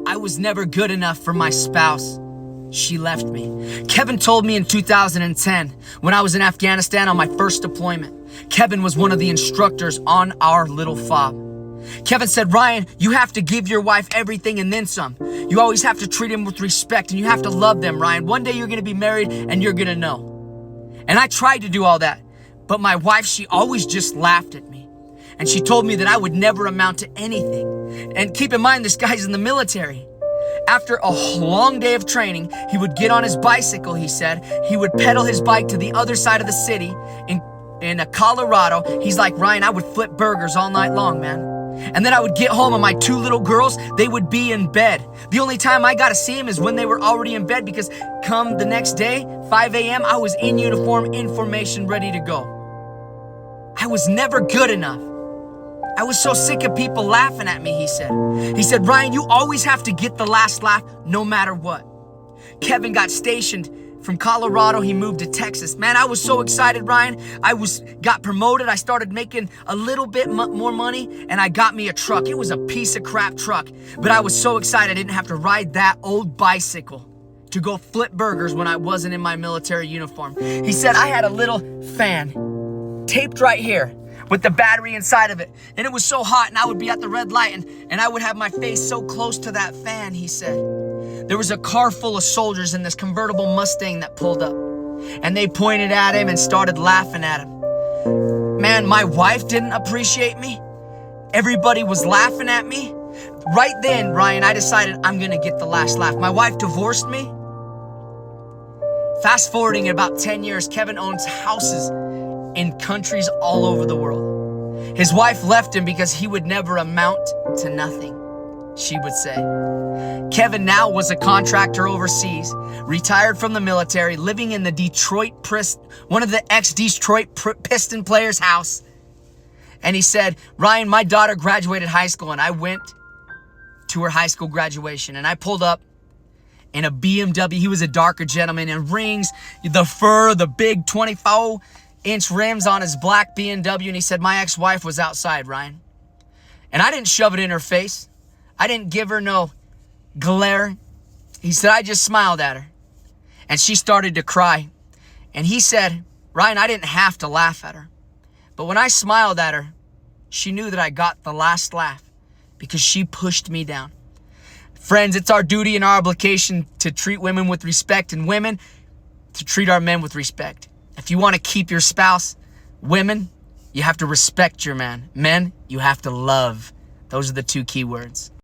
I was never good enough for my spouse. She left me. Kevin told me in 2010, when I was in Afghanistan on my first deployment. Kevin was one of the instructors on our little fob. Kevin said, Ryan, you have to give your wife everything and then some. You always have to treat them with respect and you have to love them, Ryan. One day you're gonna be married and you're gonna know. And I tried to do all that, but my wife, she always just laughed at me. And she told me that I would never amount to anything. And keep in mind, this guy's in the military. After a long day of training, he would get on his bicycle, he said. He would pedal his bike to the other side of the city in Colorado. He's like, Ryan, I would flip burgers all night long, man. And then I would get home and my two little girls, they would be in bed. The only time I got to see them is when they were already in bed, because come the next day, 5 a.m., I was in uniform, in formation, ready to go. I was never good enough. I was so sick of people laughing at me, he said. He said, Ryan, you always have to get the last laugh no matter what. Kevin got stationed from Colorado. He moved to Texas. Man, I was so excited, Ryan. Got promoted. I started making a little bit more money and I got me a truck. It was a piece of crap truck, but I was so excited I didn't have to ride that old bicycle to go flip burgers when I wasn't in my military uniform. He said I had a little fan taped right here with the battery inside of it. And it was so hot and I would be at the red light and I would have my face so close to that fan, he said. There was a car full of soldiers in this convertible Mustang that pulled up. And they pointed at him and started laughing at him. Man, my wife didn't appreciate me. Everybody was laughing at me. Right then, Ryan, I decided I'm gonna get the last laugh. My wife divorced me. Fast forwarding about 10 years, Kevin owns houses in countries all over the world. His wife left him because he would never amount to nothing, she would say. Kevin now was a contractor overseas, retired from the military, living in the one of the ex-Detroit Piston players' house. And he said, Ryan, my daughter graduated high school and I went to her high school graduation and I pulled up in a BMW. He was a darker gentleman, and rings, the fur, the big 24-inch rims on his black BMW. And he said, my ex-wife was outside, Ryan. And I didn't shove it in her face. I didn't give her no glare. He said, I just smiled at her. And she started to cry. And he said, Ryan, I didn't have to laugh at her. But when I smiled at her, she knew that I got the last laugh because she pushed me down. Friends, it's our duty and our obligation to treat women with respect, and women to treat our men with respect. If you want to keep your spouse, women, you have to respect your man. Men, you have to love. Those are the two key words.